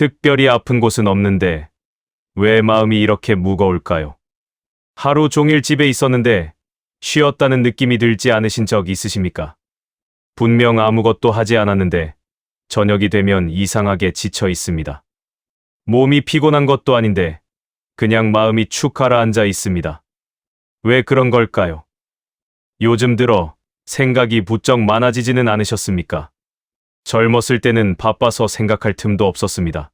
특별히 아픈 곳은 없는데 왜 마음이 이렇게 무거울까요? 하루 종일 집에 있었는데 쉬었다는 느낌이 들지 않으신 적 있으십니까? 분명 아무것도 하지 않았는데 저녁이 되면 이상하게 지쳐 있습니다. 몸이 피곤한 것도 아닌데 그냥 마음이 축 가라앉아 있습니다. 왜 그런 걸까요? 요즘 들어 생각이 부쩍 많아지지는 않으셨습니까? 젊었을 때는 바빠서 생각할 틈도 없었습니다.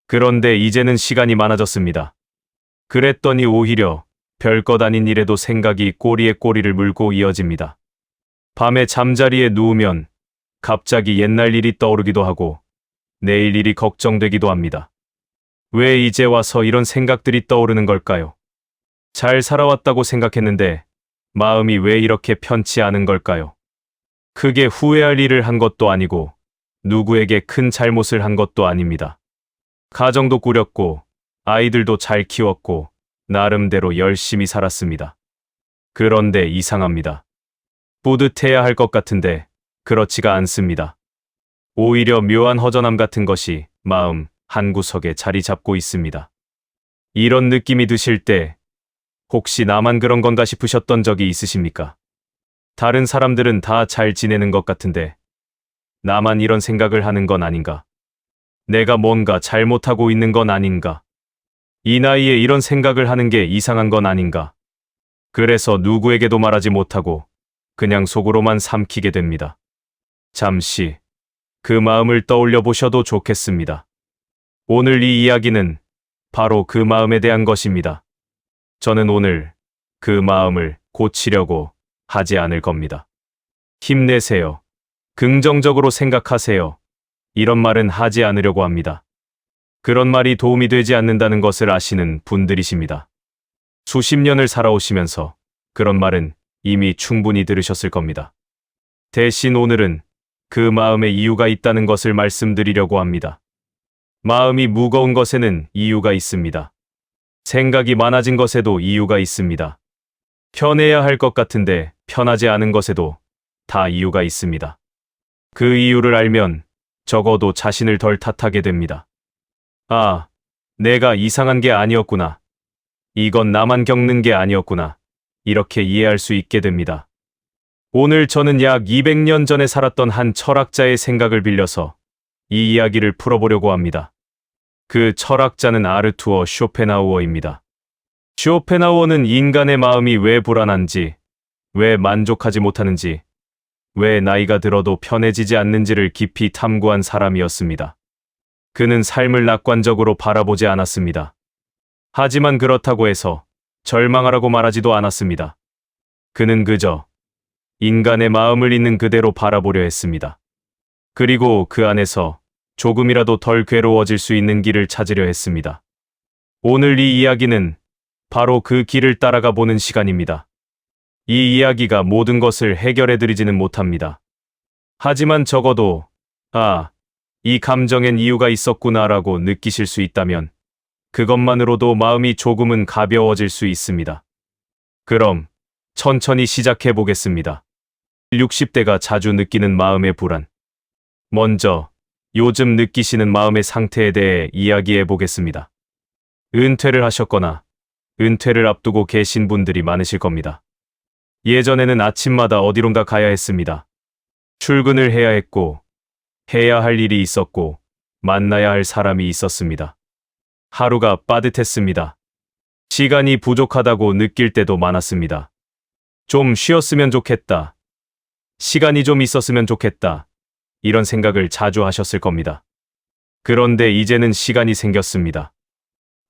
그런데 이제는 시간이 많아졌습니다. 그랬더니 오히려 별것 아닌 일에도 생각이 꼬리에 꼬리를 물고 이어집니다. 밤에 잠자리에 누우면 갑자기 옛날 일이 떠오르기도 하고 내일 일이 걱정되기도 합니다. 왜 이제 와서 이런 생각들이 떠오르는 걸까요? 잘 살아왔다고 생각했는데 마음이 왜 이렇게 편치 않은 걸까요? 크게 후회할 일을 한 것도 아니고 누구에게 큰 잘못을 한 것도 아닙니다. 가정도 꾸렸고 아이들도 잘 키웠고 나름대로 열심히 살았습니다. 그런데 이상합니다. 뿌듯해야 할 것 같은데 그렇지가 않습니다. 오히려 묘한 허전함 같은 것이 마음 한구석에 자리 잡고 있습니다. 이런 느낌이 드실 때 혹시 나만 그런 건가 싶으셨던 적이 있으십니까? 다른 사람들은 다 잘 지내는 것 같은데 나만 이런 생각을 하는 건 아닌가? 내가 뭔가 잘못하고 있는 건 아닌가? 이 나이에 이런 생각을 하는 게 이상한 건 아닌가? 그래서 누구에게도 말하지 못하고 그냥 속으로만 삼키게 됩니다. 잠시 그 마음을 떠올려 보셔도 좋겠습니다. 오늘 이 이야기는 바로 그 마음에 대한 것입니다. 저는 오늘 그 마음을 고치려고 하지 않을 겁니다. 힘내세요. 긍정적으로 생각하세요. 이런 말은 하지 않으려고 합니다. 그런 말이 도움이 되지 않는다는 것을 아시는 분들이십니다. 수십 년을 살아오시면서 그런 말은 이미 충분히 들으셨을 겁니다. 대신 오늘은 그 마음에 이유가 있다는 것을 말씀드리려고 합니다. 마음이 무거운 것에는 이유가 있습니다. 생각이 많아진 것에도 이유가 있습니다. 편해야 할 것 같은데 편하지 않은 것에도 다 이유가 있습니다. 그 이유를 알면 적어도 자신을 덜 탓하게 됩니다. 아, 내가 이상한 게 아니었구나. 이건 나만 겪는 게 아니었구나. 이렇게 이해할 수 있게 됩니다. 오늘 저는 약 200년 전에 살았던 한 철학자의 생각을 빌려서 이 이야기를 풀어보려고 합니다. 그 철학자는 아르투어 쇼펜하우어입니다. 쇼펜하우어는 인간의 마음이 왜 불안한지, 왜 만족하지 못하는지, 왜 나이가 들어도 편해지지 않는지를 깊이 탐구한 사람이었습니다. 그는 삶을 낙관적으로 바라보지 않았습니다. 하지만 그렇다고 해서 절망하라고 말하지도 않았습니다. 그는 그저 인간의 마음을 있는 그대로 바라보려 했습니다. 그리고 그 안에서 조금이라도 덜 괴로워질 수 있는 길을 찾으려 했습니다. 오늘 이 이야기는 바로 그 길을 따라가 보는 시간입니다. 이 이야기가 모든 것을 해결해 드리지는 못합니다. 하지만 적어도 이 감정엔 이유가 있었구나라고 느끼실 수 있다면 그것만으로도 마음이 조금은 가벼워질 수 있습니다. 그럼 천천히 시작해 보겠습니다. 60대가 자주 느끼는 마음의 불안. 먼저 요즘 느끼시는 마음의 상태에 대해 이야기해 보겠습니다. 은퇴를 하셨거나 은퇴를 앞두고 계신 분들이 많으실 겁니다. 예전에는 아침마다 어디론가 가야 했습니다. 출근을 해야 했고, 해야 할 일이 있었고, 만나야 할 사람이 있었습니다. 하루가 빠듯했습니다. 시간이 부족하다고 느낄 때도 많았습니다. 좀 쉬었으면 좋겠다. 시간이 좀 있었으면 좋겠다. 이런 생각을 자주 하셨을 겁니다. 그런데 이제는 시간이 생겼습니다.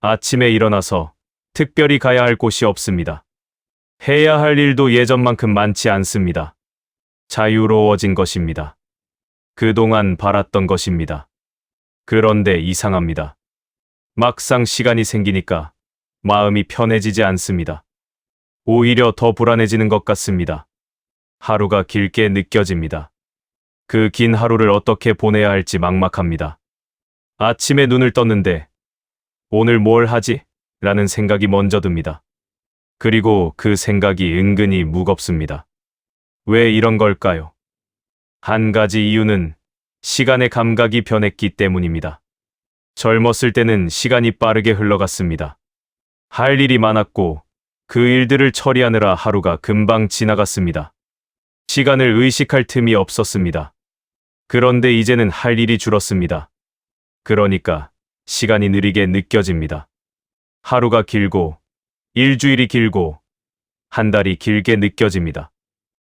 아침에 일어나서 특별히 가야 할 곳이 없습니다. 해야 할 일도 예전만큼 많지 않습니다. 자유로워진 것입니다. 그동안 바랐던 것입니다. 그런데 이상합니다. 막상 시간이 생기니까 마음이 편해지지 않습니다. 오히려 더 불안해지는 것 같습니다. 하루가 길게 느껴집니다. 그 긴 하루를 어떻게 보내야 할지 막막합니다. 아침에 눈을 떴는데 오늘 뭘 하지? 라는 생각이 먼저 듭니다. 그리고 그 생각이 은근히 무겁습니다. 왜 이런 걸까요? 한 가지 이유는 시간의 감각이 변했기 때문입니다. 젊었을 때는 시간이 빠르게 흘러갔습니다. 할 일이 많았고 그 일들을 처리하느라 하루가 금방 지나갔습니다. 시간을 의식할 틈이 없었습니다. 그런데 이제는 할 일이 줄었습니다. 그러니까 시간이 느리게 느껴집니다. 하루가 길고 일주일이 길고 한 달이 길게 느껴집니다.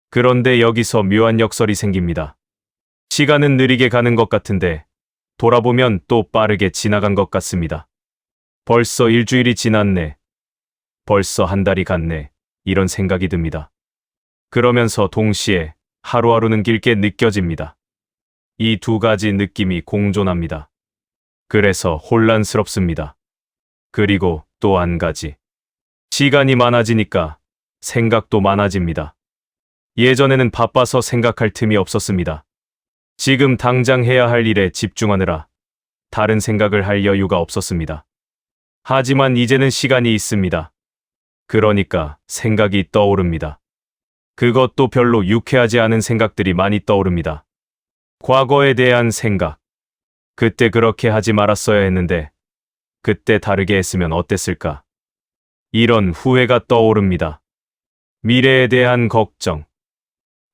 그런데 여기서 묘한 역설이 생깁니다. 시간은 느리게 가는 것 같은데 돌아보면 또 빠르게 지나간 것 같습니다. 벌써 일주일이 지났네. 벌써 한 달이 갔네. 이런 생각이 듭니다. 그러면서 동시에 하루하루는 길게 느껴집니다. 이 두 가지 느낌이 공존합니다. 그래서 혼란스럽습니다. 그리고 또 한 가지. 시간이 많아지니까 생각도 많아집니다. 예전에는 바빠서 생각할 틈이 없었습니다. 지금 당장 해야 할 일에 집중하느라 다른 생각을 할 여유가 없었습니다. 하지만 이제는 시간이 있습니다. 그러니까 생각이 떠오릅니다. 그것도 별로 유쾌하지 않은 생각들이 많이 떠오릅니다. 과거에 대한 생각. 그때 그렇게 하지 말았어야 했는데, 그때 다르게 했으면 어땠을까? 이런 후회가 떠오릅니다. 미래에 대한 걱정.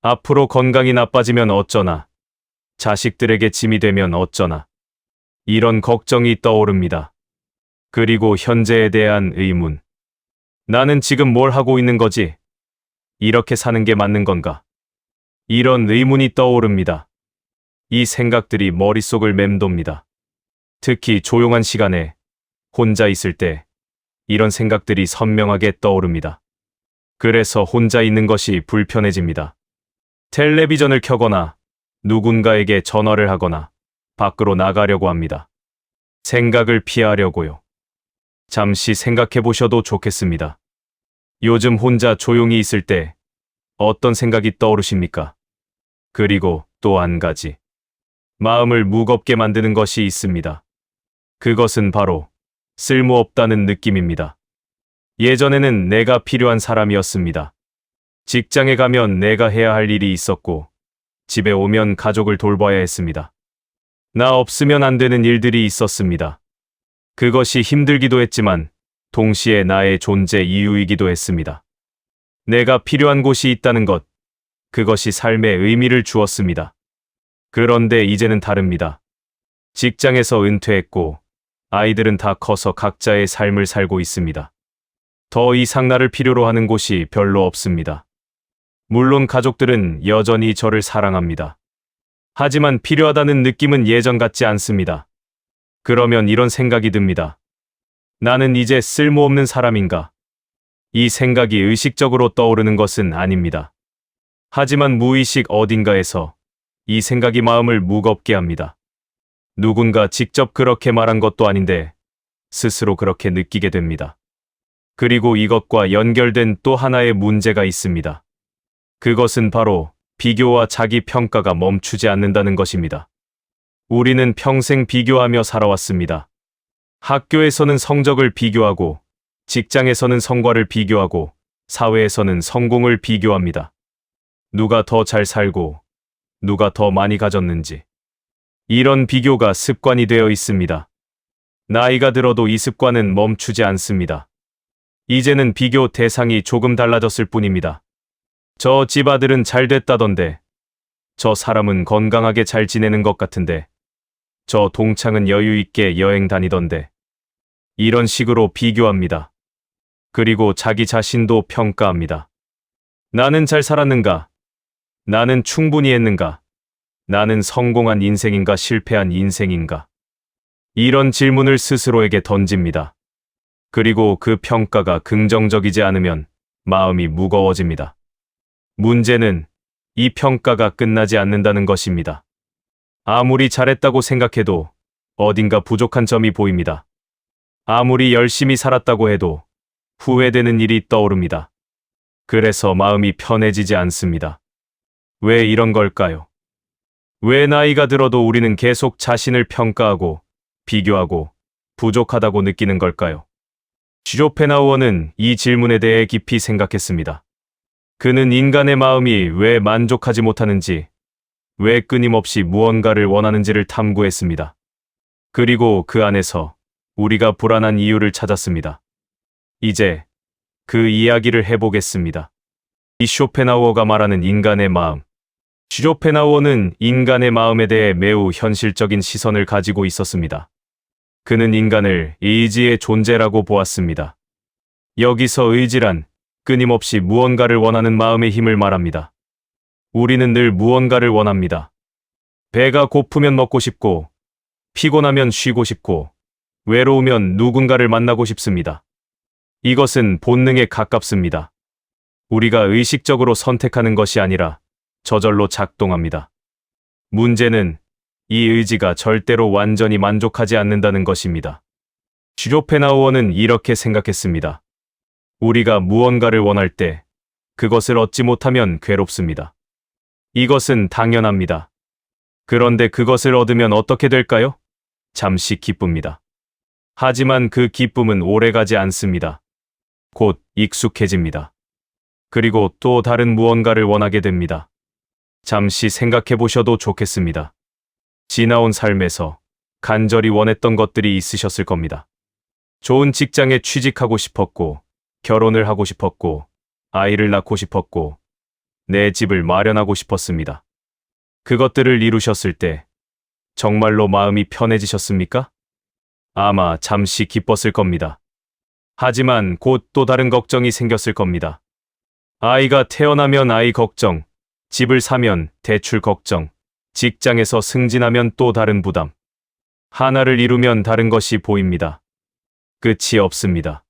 앞으로 건강이 나빠지면 어쩌나? 자식들에게 짐이 되면 어쩌나? 이런 걱정이 떠오릅니다. 그리고 현재에 대한 의문. 나는 지금 뭘 하고 있는 거지? 이렇게 사는 게 맞는 건가? 이런 의문이 떠오릅니다. 이 생각들이 머릿속을 맴돕니다. 특히 조용한 시간에 혼자 있을 때 이런 생각들이 선명하게 떠오릅니다. 그래서 혼자 있는 것이 불편해집니다. 텔레비전을 켜거나 누군가에게 전화를 하거나 밖으로 나가려고 합니다. 생각을 피하려고요. 잠시 생각해 보셔도 좋겠습니다. 요즘 혼자 조용히 있을 때 어떤 생각이 떠오르십니까? 그리고 또 한 가지. 마음을 무겁게 만드는 것이 있습니다. 그것은 바로 쓸모없다는 느낌입니다. 예전에는 내가 필요한 사람이었습니다. 직장에 가면 내가 해야 할 일이 있었고, 집에 오면 가족을 돌봐야 했습니다. 나 없으면 안 되는 일들이 있었습니다. 그것이 힘들기도 했지만, 동시에 나의 존재 이유이기도 했습니다. 내가 필요한 곳이 있다는 것, 그것이 삶의 의미를 주었습니다. 그런데 이제는 다릅니다. 직장에서 은퇴했고, 아이들은 다 커서 각자의 삶을 살고 있습니다. 더 이상 나를 필요로 하는 곳이 별로 없습니다. 물론 가족들은 여전히 저를 사랑합니다. 하지만 필요하다는 느낌은 예전 같지 않습니다. 그러면 이런 생각이 듭니다. 나는 이제 쓸모없는 사람인가? 이 생각이 의식적으로 떠오르는 것은 아닙니다. 하지만 무의식 어딘가에서 이 생각이 마음을 무겁게 합니다. 누군가 직접 그렇게 말한 것도 아닌데 스스로 그렇게 느끼게 됩니다. 그리고 이것과 연결된 또 하나의 문제가 있습니다. 그것은 바로 비교와 자기 평가가 멈추지 않는다는 것입니다. 우리는 평생 비교하며 살아왔습니다. 학교에서는 성적을 비교하고, 직장에서는 성과를 비교하고, 사회에서는 성공을 비교합니다. 누가 더 잘 살고, 누가 더 많이 가졌는지. 이런 비교가 습관이 되어 있습니다. 나이가 들어도 이 습관은 멈추지 않습니다. 이제는 비교 대상이 조금 달라졌을 뿐입니다. 저 집 아들은 잘 됐다던데, 저 사람은 건강하게 잘 지내는 것 같은데, 저 동창은 여유 있게 여행 다니던데. 이런 식으로 비교합니다. 그리고 자기 자신도 평가합니다. 나는 잘 살았는가? 나는 충분히 했는가? 나는 성공한 인생인가 실패한 인생인가? 이런 질문을 스스로에게 던집니다. 그리고 그 평가가 긍정적이지 않으면 마음이 무거워집니다. 문제는 이 평가가 끝나지 않는다는 것입니다. 아무리 잘했다고 생각해도 어딘가 부족한 점이 보입니다. 아무리 열심히 살았다고 해도 후회되는 일이 떠오릅니다. 그래서 마음이 편해지지 않습니다. 왜 이런 걸까요? 왜 나이가 들어도 우리는 계속 자신을 평가하고 비교하고 부족하다고 느끼는 걸까요? 쇼펜하우어는 이 질문에 대해 깊이 생각했습니다. 그는 인간의 마음이 왜 만족하지 못하는지, 왜 끊임없이 무언가를 원하는지를 탐구했습니다. 그리고 그 안에서 우리가 불안한 이유를 찾았습니다. 이제 그 이야기를 해보겠습니다. 이 쇼펜하우어가 말하는 인간의 마음. 쇼펜하우어는 인간의 마음에 대해 매우 현실적인 시선을 가지고 있었습니다. 그는 인간을 의지의 존재라고 보았습니다. 여기서 의지란 끊임없이 무언가를 원하는 마음의 힘을 말합니다. 우리는 늘 무언가를 원합니다. 배가 고프면 먹고 싶고, 피곤하면 쉬고 싶고, 외로우면 누군가를 만나고 싶습니다. 이것은 본능에 가깝습니다. 우리가 의식적으로 선택하는 것이 아니라 저절로 작동합니다. 문제는 이 의지가 절대로 완전히 만족하지 않는다는 것입니다. 쇼펜하우어는 이렇게 생각했습니다. 우리가 무언가를 원할 때 그것을 얻지 못하면 괴롭습니다. 이것은 당연합니다. 그런데 그것을 얻으면 어떻게 될까요? 잠시 기쁩니다. 하지만 그 기쁨은 오래가지 않습니다. 곧 익숙해집니다. 그리고 또 다른 무언가를 원하게 됩니다. 잠시 생각해 보셔도 좋겠습니다. 지나온 삶에서 간절히 원했던 것들이 있으셨을 겁니다. 좋은 직장에 취직하고 싶었고, 결혼을 하고 싶었고, 아이를 낳고 싶었고, 내 집을 마련하고 싶었습니다. 그것들을 이루셨을 때 정말로 마음이 편해지셨습니까? 아마 잠시 기뻤을 겁니다. 하지만 곧 또 다른 걱정이 생겼을 겁니다. 아이가 태어나면 아이 걱정, 집을 사면 대출 걱정, 직장에서 승진하면 또 다른 부담. 하나를 이루면 다른 것이 보입니다. 끝이 없습니다.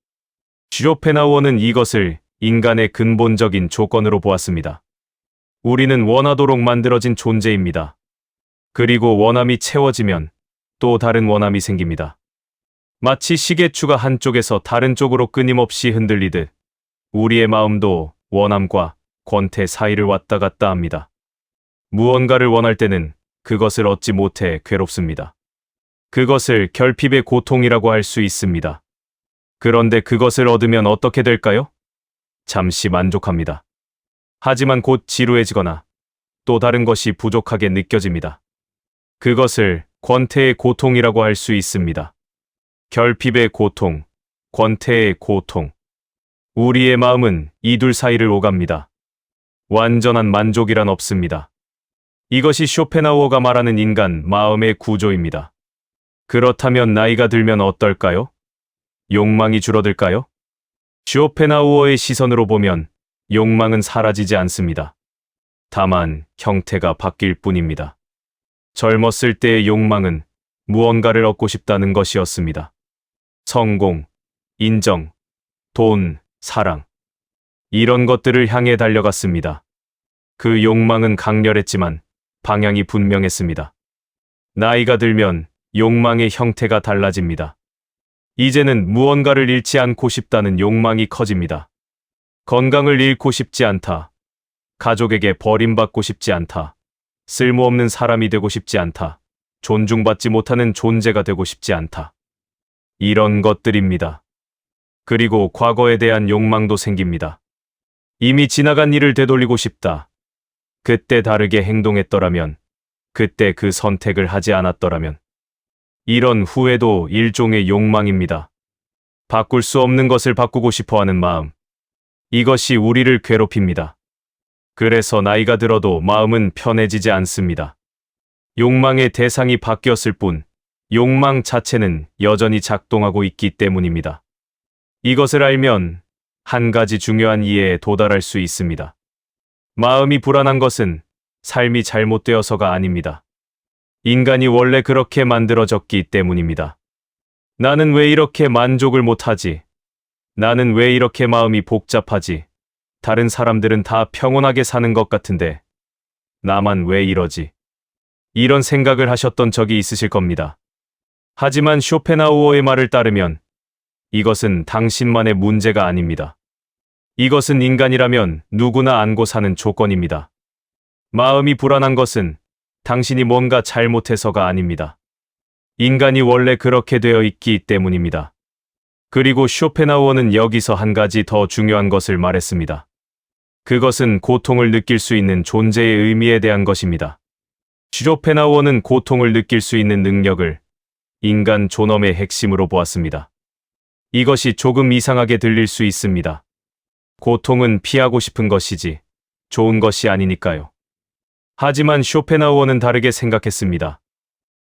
쇼펜하우어는 이것을 인간의 근본적인 조건으로 보았습니다. 우리는 원하도록 만들어진 존재입니다. 그리고 원함이 채워지면 또 다른 원함이 생깁니다. 마치 시계추가 한쪽에서 다른 쪽으로 끊임없이 흔들리듯 우리의 마음도 원함과 권태 사이를 왔다 갔다 합니다. 무언가를 원할 때는 그것을 얻지 못해 괴롭습니다. 그것을 결핍의 고통이라고 할 수 있습니다. 그런데 그것을 얻으면 어떻게 될까요? 잠시 만족합니다. 하지만 곧 지루해지거나 또 다른 것이 부족하게 느껴집니다. 그것을 권태의 고통이라고 할 수 있습니다. 결핍의 고통, 권태의 고통. 우리의 마음은 이 둘 사이를 오갑니다. 완전한 만족이란 없습니다. 이것이 쇼펜하우어가 말하는 인간 마음의 구조입니다. 그렇다면 나이가 들면 어떨까요? 욕망이 줄어들까요? 쇼펜하우어의 시선으로 보면 욕망은 사라지지 않습니다. 다만 형태가 바뀔 뿐입니다. 젊었을 때의 욕망은 무언가를 얻고 싶다는 것이었습니다. 성공, 인정, 돈, 사랑. 이런 것들을 향해 달려갔습니다. 그 욕망은 강렬했지만 방향이 분명했습니다. 나이가 들면 욕망의 형태가 달라집니다. 이제는 무언가를 잃지 않고 싶다는 욕망이 커집니다. 건강을 잃고 싶지 않다. 가족에게 버림받고 싶지 않다. 쓸모없는 사람이 되고 싶지 않다. 존중받지 못하는 존재가 되고 싶지 않다. 이런 것들입니다. 그리고 과거에 대한 욕망도 생깁니다. 이미 지나간 일을 되돌리고 싶다. 그때 다르게 행동했더라면, 그때 그 선택을 하지 않았더라면. 이런 후회도 일종의 욕망입니다. 바꿀 수 없는 것을 바꾸고 싶어 하는 마음. 이것이 우리를 괴롭힙니다. 그래서 나이가 들어도 마음은 편해지지 않습니다. 욕망의 대상이 바뀌었을 뿐, 욕망 자체는 여전히 작동하고 있기 때문입니다. 이것을 알면 한 가지 중요한 이해에 도달할 수 있습니다. 마음이 불안한 것은 삶이 잘못되어서가 아닙니다. 인간이 원래 그렇게 만들어졌기 때문입니다. 나는 왜 이렇게 만족을 못하지? 나는 왜 이렇게 마음이 복잡하지? 다른 사람들은 다 평온하게 사는 것 같은데 나만 왜 이러지? 이런 생각을 하셨던 적이 있으실 겁니다. 하지만 쇼펜하우어의 말을 따르면 이것은 당신만의 문제가 아닙니다. 이것은 인간이라면 누구나 안고 사는 조건입니다. 마음이 불안한 것은 당신이 뭔가 잘못해서가 아닙니다. 인간이 원래 그렇게 되어 있기 때문입니다. 그리고 쇼펜하우어는 여기서 한 가지 더 중요한 것을 말했습니다. 그것은 고통을 느낄 수 있는 존재의 의미에 대한 것입니다. 쇼펜하우어는 고통을 느낄 수 있는 능력을 인간 존엄의 핵심으로 보았습니다. 이것이 조금 이상하게 들릴 수 있습니다. 고통은 피하고 싶은 것이지 좋은 것이 아니니까요. 하지만 쇼펜하우어는 다르게 생각했습니다.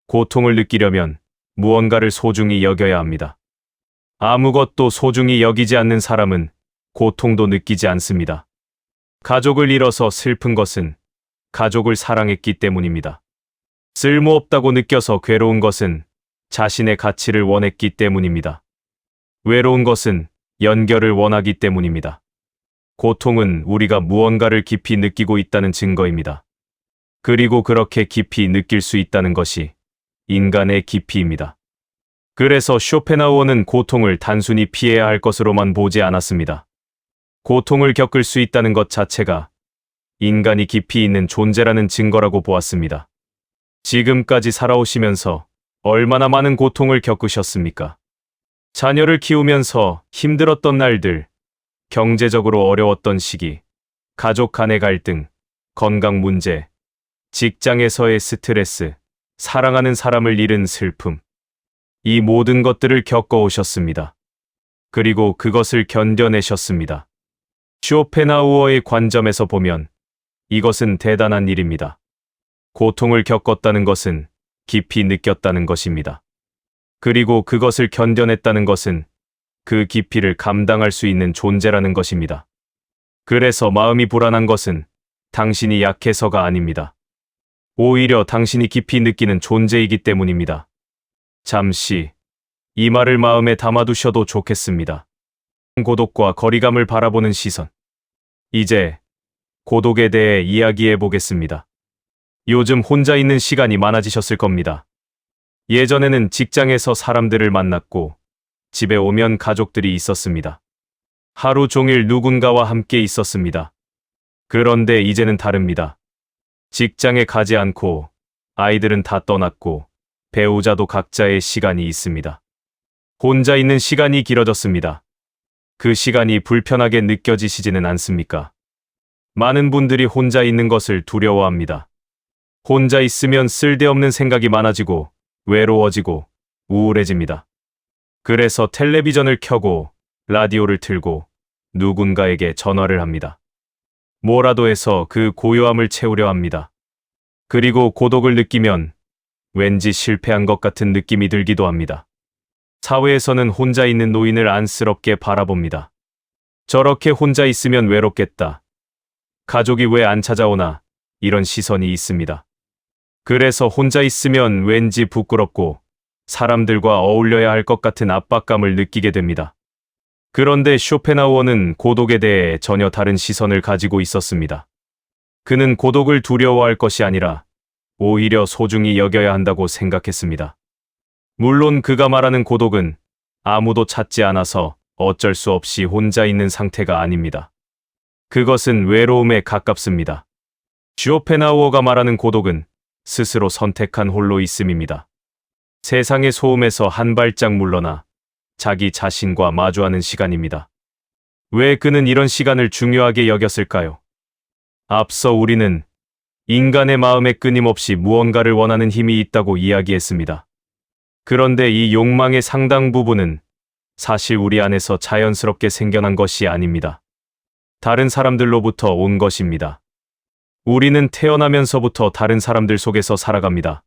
고통을 느끼려면 무언가를 소중히 여겨야 합니다. 아무것도 소중히 여기지 않는 사람은 고통도 느끼지 않습니다. 가족을 잃어서 슬픈 것은 가족을 사랑했기 때문입니다. 쓸모없다고 느껴서 괴로운 것은 자신의 가치를 원했기 때문입니다. 외로운 것은 연결을 원하기 때문입니다. 고통은 우리가 무언가를 깊이 느끼고 있다는 증거입니다. 그리고 그렇게 깊이 느낄 수 있다는 것이 인간의 깊이입니다. 그래서 쇼펜하우어는 고통을 단순히 피해야 할 것으로만 보지 않았습니다. 고통을 겪을 수 있다는 것 자체가 인간이 깊이 있는 존재라는 증거라고 보았습니다. 지금까지 살아오시면서 얼마나 많은 고통을 겪으셨습니까? 자녀를 키우면서 힘들었던 날들, 경제적으로 어려웠던 시기, 가족 간의 갈등, 건강 문제, 직장에서의 스트레스, 사랑하는 사람을 잃은 슬픔. 이 모든 것들을 겪어오셨습니다. 그리고 그것을 견뎌내셨습니다. 쇼펜하우어의 관점에서 보면 이것은 대단한 일입니다. 고통을 겪었다는 것은 깊이 느꼈다는 것입니다. 그리고 그것을 견뎌냈다는 것은 그 깊이를 감당할 수 있는 존재라는 것입니다. 그래서 마음이 불안한 것은 당신이 약해서가 아닙니다. 오히려 당신이 깊이 느끼는 존재이기 때문입니다. 잠시 이 말을 마음에 담아두셔도 좋겠습니다. 고독과 거리감을 바라보는 시선. 이제 고독에 대해 이야기해 보겠습니다. 요즘 혼자 있는 시간이 많아지셨을 겁니다. 예전에는 직장에서 사람들을 만났고 집에 오면 가족들이 있었습니다. 하루 종일 누군가와 함께 있었습니다. 그런데 이제는 다릅니다. 직장에 가지 않고 아이들은 다 떠났고 배우자도 각자의 시간이 있습니다. 혼자 있는 시간이 길어졌습니다. 그 시간이 불편하게 느껴지시지는 않습니까? 많은 분들이 혼자 있는 것을 두려워합니다. 혼자 있으면 쓸데없는 생각이 많아지고 외로워지고 우울해집니다. 그래서 텔레비전을 켜고 라디오를 틀고 누군가에게 전화를 합니다. 뭐라도 해서 그 고요함을 채우려 합니다. 그리고 고독을 느끼면 왠지 실패한 것 같은 느낌이 들기도 합니다. 사회에서는 혼자 있는 노인을 안쓰럽게 바라봅니다. 저렇게 혼자 있으면 외롭겠다. 가족이 왜 안 찾아오나? 이런 시선이 있습니다. 그래서 혼자 있으면 왠지 부끄럽고 사람들과 어울려야 할 것 같은 압박감을 느끼게 됩니다. 그런데 쇼펜하우어는 고독에 대해 전혀 다른 시선을 가지고 있었습니다. 그는 고독을 두려워할 것이 아니라 오히려 소중히 여겨야 한다고 생각했습니다. 물론 그가 말하는 고독은 아무도 찾지 않아서 어쩔 수 없이 혼자 있는 상태가 아닙니다. 그것은 외로움에 가깝습니다. 쇼펜하우어가 말하는 고독은 스스로 선택한 홀로 있음입니다. 세상의 소음에서 한 발짝 물러나 자기 자신과 마주하는 시간입니다. 왜 그는 이런 시간을 중요하게 여겼을까요? 앞서 우리는 인간의 마음에 끊임없이 무언가를 원하는 힘이 있다고 이야기했습니다. 그런데 이 욕망의 상당 부분은 사실 우리 안에서 자연스럽게 생겨난 것이 아닙니다. 다른 사람들로부터 온 것입니다. 우리는 태어나면서부터 다른 사람들 속에서 살아갑니다.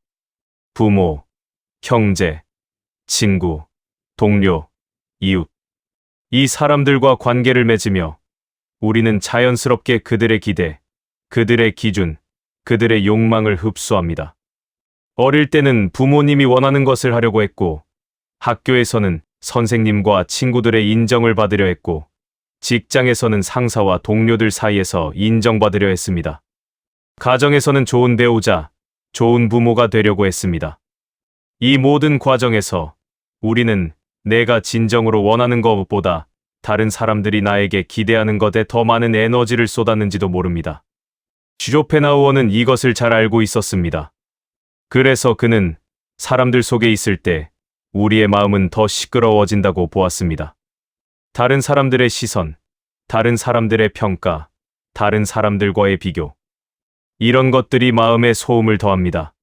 부모, 형제, 친구, 동료, 이웃. 이 사람들과 관계를 맺으며 우리는 자연스럽게 그들의 기대, 그들의 기준, 그들의 욕망을 흡수합니다. 어릴 때는 부모님이 원하는 것을 하려고 했고, 학교에서는 선생님과 친구들의 인정을 받으려 했고, 직장에서는 상사와 동료들 사이에서 인정받으려 했습니다. 가정에서는 좋은 배우자, 좋은 부모가 되려고 했습니다. 이 모든 과정에서 우리는 내가 진정으로 원하는 것보다 다른 사람들이 나에게 기대하는 것에 더 많은 에너지를 쏟았는지도 모릅니다. 쇼펜하우어는 이것을 잘 알고 있었습니다. 그래서 그는 사람들 속에 있을 때 우리의 마음은 더 시끄러워진다고 보았습니다. 다른 사람들의 시선, 다른 사람들의 평가, 다른 사람들과의 비교. 이런 것들이 마음에 소음을 더합니다.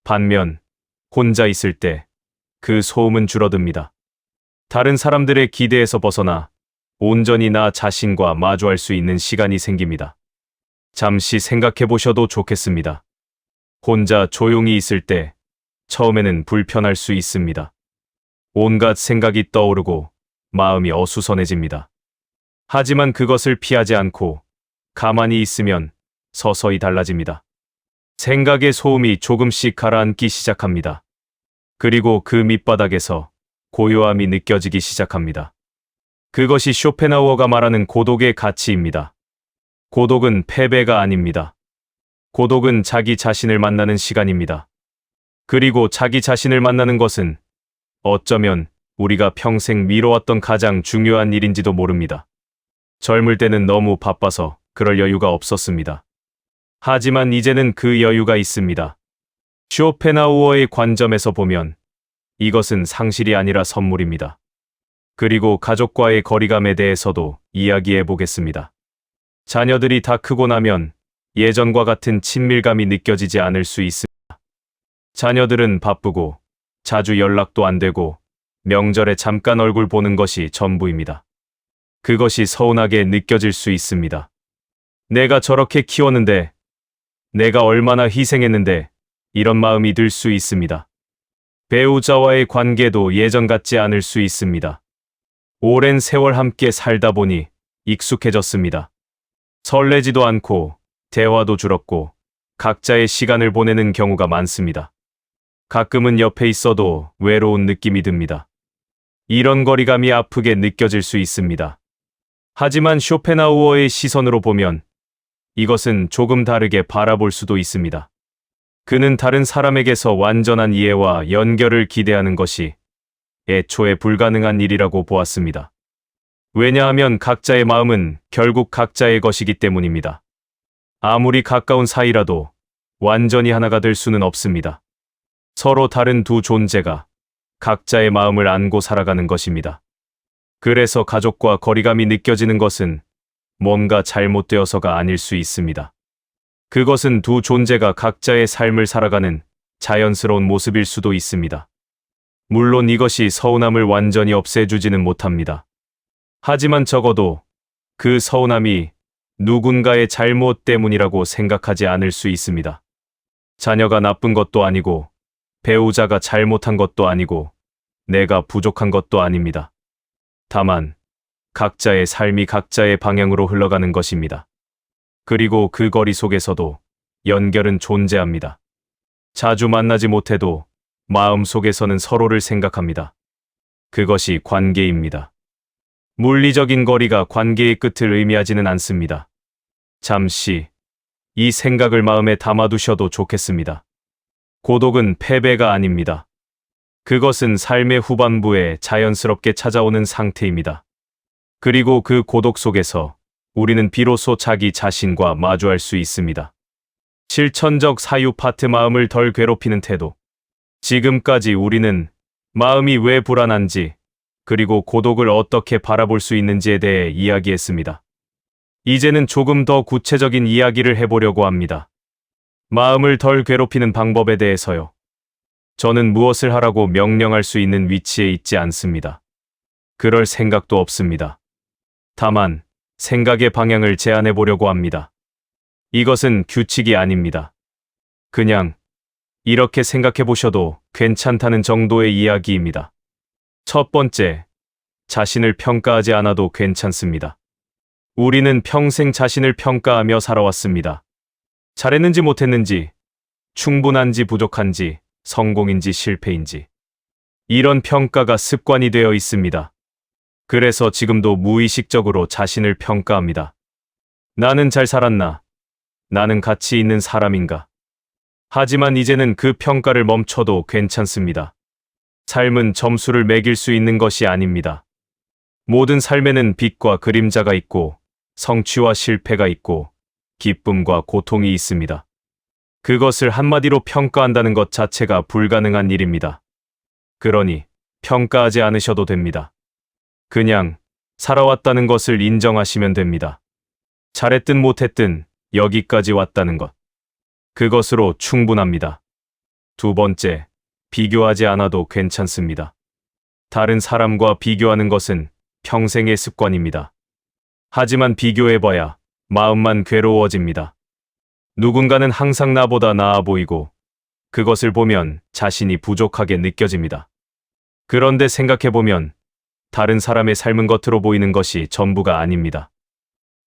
반면 혼자 있을 때 그 소음은 줄어듭니다. 다른 사람들의 기대에서 벗어나 온전히 나 자신과 마주할 수 있는 시간이 생깁니다. 잠시 생각해 보셔도 좋겠습니다. 혼자 조용히 있을 때 처음에는 불편할 수 있습니다. 온갖 생각이 떠오르고 마음이 어수선해집니다. 하지만 그것을 피하지 않고 가만히 있으면 서서히 달라집니다. 생각의 소음이 조금씩 가라앉기 시작합니다. 그리고 그 밑바닥에서 고요함이 느껴지기 시작합니다. 그것이 쇼펜하우어가 말하는 고독의 가치입니다. 고독은 패배가 아닙니다. 고독은 자기 자신을 만나는 시간입니다. 그리고 자기 자신을 만나는 것은 어쩌면 우리가 평생 미뤄왔던 가장 중요한 일인지도 모릅니다. 젊을 때는 너무 바빠서 그럴 여유가 없었습니다. 하지만 이제는 그 여유가 있습니다. 쇼펜하우어의 관점에서 보면 이것은 상실이 아니라 선물입니다. 그리고 가족과의 거리감에 대해서도 이야기해 보겠습니다. 자녀들이 다 크고 나면 예전과 같은 친밀감이 느껴지지 않을 수 있습니다. 자녀들은 바쁘고 자주 연락도 안 되고 명절에 잠깐 얼굴 보는 것이 전부입니다. 그것이 서운하게 느껴질 수 있습니다. 내가 저렇게 키웠는데, 내가 얼마나 희생했는데 이런 마음이 들 수 있습니다. 배우자와의 관계도 예전 같지 않을 수 있습니다. 오랜 세월 함께 살다 보니 익숙해졌습니다. 설레지도 않고 대화도 줄었고 각자의 시간을 보내는 경우가 많습니다. 가끔은 옆에 있어도 외로운 느낌이 듭니다. 이런 거리감이 아프게 느껴질 수 있습니다. 하지만 쇼펜하우어의 시선으로 보면 이것은 조금 다르게 바라볼 수도 있습니다. 그는 다른 사람에게서 완전한 이해와 연결을 기대하는 것이 애초에 불가능한 일이라고 보았습니다. 왜냐하면 각자의 마음은 결국 각자의 것이기 때문입니다. 아무리 가까운 사이라도 완전히 하나가 될 수는 없습니다. 서로 다른 두 존재가 각자의 마음을 안고 살아가는 것입니다. 그래서 가족과 거리감이 느껴지는 것은 뭔가 잘못되어서가 아닐 수 있습니다. 그것은 두 존재가 각자의 삶을 살아가는 자연스러운 모습일 수도 있습니다. 물론 이것이 서운함을 완전히 없애주지는 못합니다. 하지만 적어도 그 서운함이 누군가의 잘못 때문이라고 생각하지 않을 수 있습니다. 자녀가 나쁜 것도 아니고 배우자가 잘못한 것도 아니고 내가 부족한 것도 아닙니다. 다만 각자의 삶이 각자의 방향으로 흘러가는 것입니다. 그리고 그 거리 속에서도 연결은 존재합니다. 자주 만나지 못해도 마음 속에서는 서로를 생각합니다. 그것이 관계입니다. 물리적인 거리가 관계의 끝을 의미하지는 않습니다. 잠시 이 생각을 마음에 담아두셔도 좋겠습니다. 고독은 패배가 아닙니다. 그것은 삶의 후반부에 자연스럽게 찾아오는 상태입니다. 그리고 그 고독 속에서 우리는 비로소 자기 자신과 마주할 수 있습니다. 실천적 사유 파트 마음을 덜 괴롭히는 태도. 지금까지 우리는 마음이 왜 불안한지, 그리고 고독을 어떻게 바라볼 수 있는지에 대해 이야기했습니다. 이제는 조금 더 구체적인 이야기를 해보려고 합니다. 마음을 덜 괴롭히는 방법에 대해서요. 저는 무엇을 하라고 명령할 수 있는 위치에 있지 않습니다. 그럴 생각도 없습니다. 다만 생각의 방향을 제안해 보려고 합니다. 이것은 규칙이 아닙니다. 그냥 이렇게 생각해 보셔도 괜찮다는 정도의 이야기입니다. 첫 번째, 자신을 평가하지 않아도 괜찮습니다. 우리는 평생 자신을 평가하며 살아왔습니다. 잘했는지 못했는지, 충분한지 부족한지, 성공인지 실패인지. 이런 평가가 습관이 되어 있습니다. 그래서 지금도 무의식적으로 자신을 평가합니다. 나는 잘 살았나? 나는 가치 있는 사람인가? 하지만 이제는 그 평가를 멈춰도 괜찮습니다. 삶은 점수를 매길 수 있는 것이 아닙니다. 모든 삶에는 빛과 그림자가 있고, 성취와 실패가 있고, 기쁨과 고통이 있습니다. 그것을 한마디로 평가한다는 것 자체가 불가능한 일입니다. 그러니 평가하지 않으셔도 됩니다. 그냥 살아왔다는 것을 인정하시면 됩니다. 잘했든 못했든 여기까지 왔다는 것. 그것으로 충분합니다. 두 번째, 비교하지 않아도 괜찮습니다. 다른 사람과 비교하는 것은 평생의 습관입니다. 하지만 비교해봐야 마음만 괴로워집니다. 누군가는 항상 나보다 나아 보이고 그것을 보면 자신이 부족하게 느껴집니다. 그런데 생각해보면 다른 사람의 삶은 겉으로 보이는 것이 전부가 아닙니다.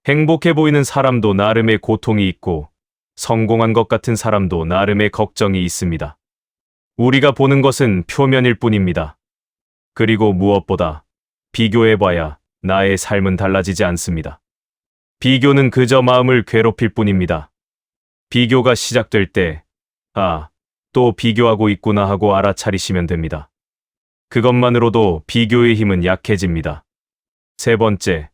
행복해 보이는 사람도 나름의 고통이 있고 성공한 것 같은 사람도 나름의 걱정이 있습니다. 우리가 보는 것은 표면일 뿐입니다. 그리고 무엇보다 비교해봐야 나의 삶은 달라지지 않습니다. 비교는 그저 마음을 괴롭힐 뿐입니다. 비교가 시작될 때, 또 비교하고 있구나 하고 알아차리시면 됩니다. 그것만으로도 비교의 힘은 약해집니다. 세 번째,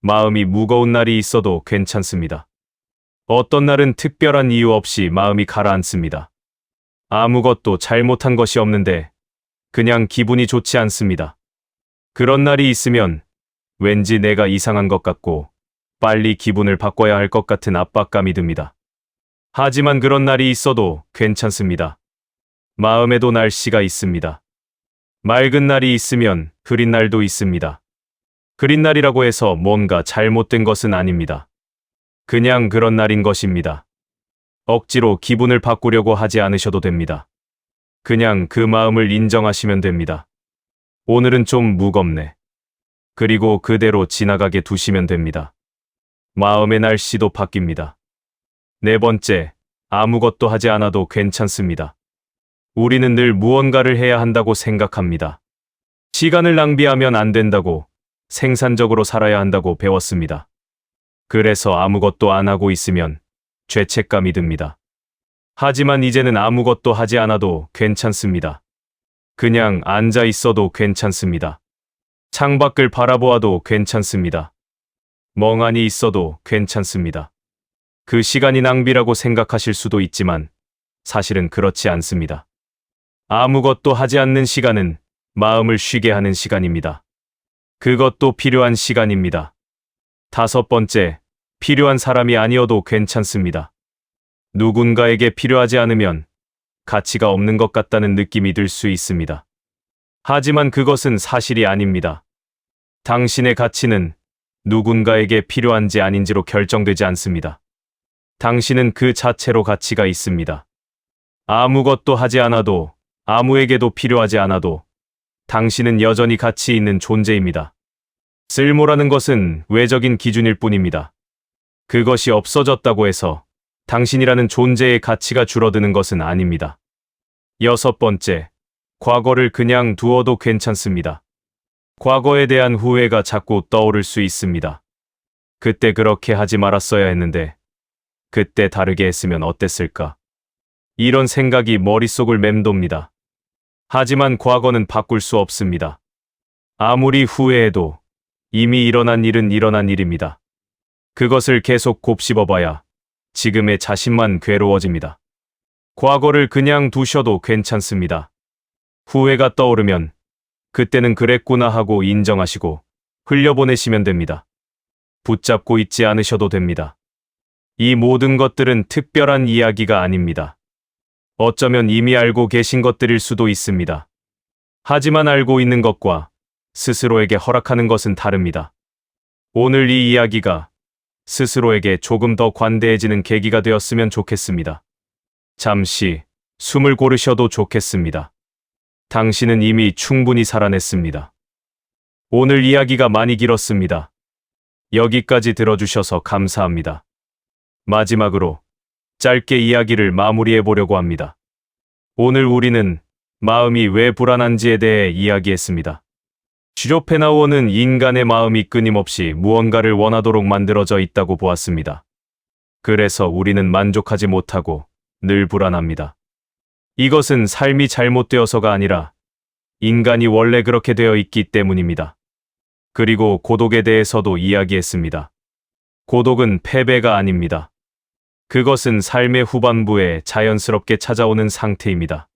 마음이 무거운 날이 있어도 괜찮습니다. 어떤 날은 특별한 이유 없이 마음이 가라앉습니다. 아무것도 잘못한 것이 없는데 그냥 기분이 좋지 않습니다. 그런 날이 있으면 왠지 내가 이상한 것 같고 빨리 기분을 바꿔야 할 것 같은 압박감이 듭니다. 하지만 그런 날이 있어도 괜찮습니다. 마음에도 날씨가 있습니다. 맑은 날이 있으면 흐린 날도 있습니다. 흐린 날이라고 해서 뭔가 잘못된 것은 아닙니다. 그냥 그런 날인 것입니다. 억지로 기분을 바꾸려고 하지 않으셔도 됩니다. 그냥 그 마음을 인정하시면 됩니다. 오늘은 좀 무겁네. 그리고 그대로 지나가게 두시면 됩니다. 마음의 날씨도 바뀝니다. 네 번째, 아무것도 하지 않아도 괜찮습니다. 우리는 늘 무언가를 해야 한다고 생각합니다. 시간을 낭비하면 안 된다고, 생산적으로 살아야 한다고 배웠습니다. 그래서 아무것도 안 하고 있으면 죄책감이 듭니다. 하지만 이제는 아무것도 하지 않아도 괜찮습니다. 그냥 앉아 있어도 괜찮습니다. 창밖을 바라보아도 괜찮습니다. 멍하니 있어도 괜찮습니다. 그 시간이 낭비라고 생각하실 수도 있지만 사실은 그렇지 않습니다. 아무것도 하지 않는 시간은 마음을 쉬게 하는 시간입니다. 그것도 필요한 시간입니다. 다섯 번째, 필요한 사람이 아니어도 괜찮습니다. 누군가에게 필요하지 않으면 가치가 없는 것 같다는 느낌이 들 수 있습니다. 하지만 그것은 사실이 아닙니다. 당신의 가치는 누군가에게 필요한지 아닌지로 결정되지 않습니다. 당신은 그 자체로 가치가 있습니다. 아무것도 하지 않아도, 아무에게도 필요하지 않아도 당신은 여전히 가치 있는 존재입니다. 쓸모라는 것은 외적인 기준일 뿐입니다. 그것이 없어졌다고 해서 당신이라는 존재의 가치가 줄어드는 것은 아닙니다. 여섯 번째, 과거를 그냥 두어도 괜찮습니다. 과거에 대한 후회가 자꾸 떠오를 수 있습니다. 그때 그렇게 하지 말았어야 했는데, 그때 다르게 했으면 어땠을까? 이런 생각이 머릿속을 맴돕니다. 하지만 과거는 바꿀 수 없습니다. 아무리 후회해도 이미 일어난 일은 일어난 일입니다. 그것을 계속 곱씹어봐야 지금의 자신만 괴로워집니다. 과거를 그냥 두셔도 괜찮습니다. 후회가 떠오르면 그때는 그랬구나 하고 인정하시고 흘려보내시면 됩니다. 붙잡고 있지 않으셔도 됩니다. 이 모든 것들은 특별한 이야기가 아닙니다. 어쩌면 이미 알고 계신 것들일 수도 있습니다. 하지만 알고 있는 것과 스스로에게 허락하는 것은 다릅니다. 오늘 이 이야기가 스스로에게 조금 더 관대해지는 계기가 되었으면 좋겠습니다. 잠시 숨을 고르셔도 좋겠습니다. 당신은 이미 충분히 살아냈습니다. 오늘 이야기가 많이 길었습니다. 여기까지 들어주셔서 감사합니다. 마지막으로 짧게 이야기를 마무리해 보려고 합니다. 오늘 우리는 마음이 왜 불안한지에 대해 이야기했습니다. 쇼펜하우어는 인간의 마음이 끊임없이 무언가를 원하도록 만들어져 있다고 보았습니다. 그래서 우리는 만족하지 못하고 늘 불안합니다. 이것은 삶이 잘못되어서가 아니라 인간이 원래 그렇게 되어 있기 때문입니다. 그리고 고독에 대해서도 이야기했습니다. 고독은 패배가 아닙니다. 그것은 삶의 후반부에 자연스럽게 찾아오는 상태입니다.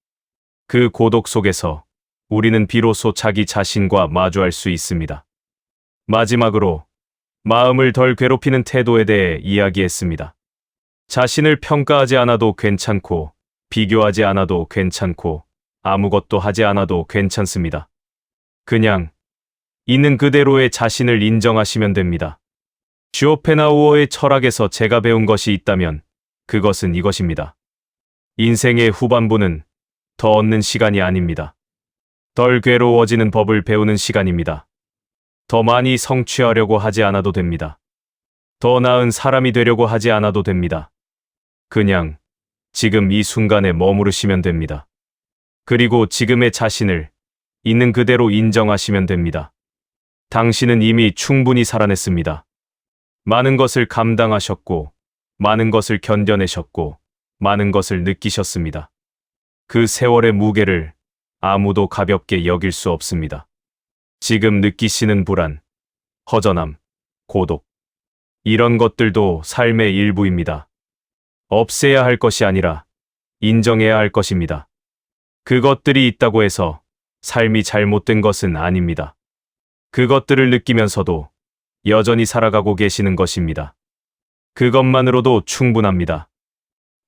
그 고독 속에서 우리는 비로소 자기 자신과 마주할 수 있습니다. 마지막으로 마음을 덜 괴롭히는 태도에 대해 이야기했습니다. 자신을 평가하지 않아도 괜찮고 비교하지 않아도 괜찮고 아무것도 하지 않아도 괜찮습니다. 그냥 있는 그대로의 자신을 인정하시면 됩니다. 쇼펜하우어의 철학에서 제가 배운 것이 있다면 그것은 이것입니다. 인생의 후반부는 더 얻는 시간이 아닙니다. 덜 괴로워지는 법을 배우는 시간입니다. 더 많이 성취하려고 하지 않아도 됩니다. 더 나은 사람이 되려고 하지 않아도 됩니다. 그냥 지금 이 순간에 머무르시면 됩니다. 그리고 지금의 자신을 있는 그대로 인정하시면 됩니다. 당신은 이미 충분히 살아냈습니다. 많은 것을 감당하셨고, 많은 것을 견뎌내셨고, 많은 것을 느끼셨습니다. 그 세월의 무게를 아무도 가볍게 여길 수 없습니다. 지금 느끼시는 불안, 허전함, 고독. 이런 것들도 삶의 일부입니다. 없애야 할 것이 아니라 인정해야 할 것입니다. 그것들이 있다고 해서 삶이 잘못된 것은 아닙니다. 그것들을 느끼면서도 여전히 살아가고 계시는 것입니다. 그것만으로도 충분합니다.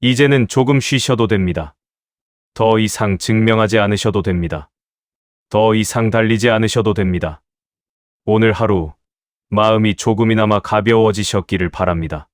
이제는 조금 쉬셔도 됩니다. 더 이상 증명하지 않으셔도 됩니다. 더 이상 달리지 않으셔도 됩니다. 오늘 하루 마음이 조금이나마 가벼워지셨기를 바랍니다.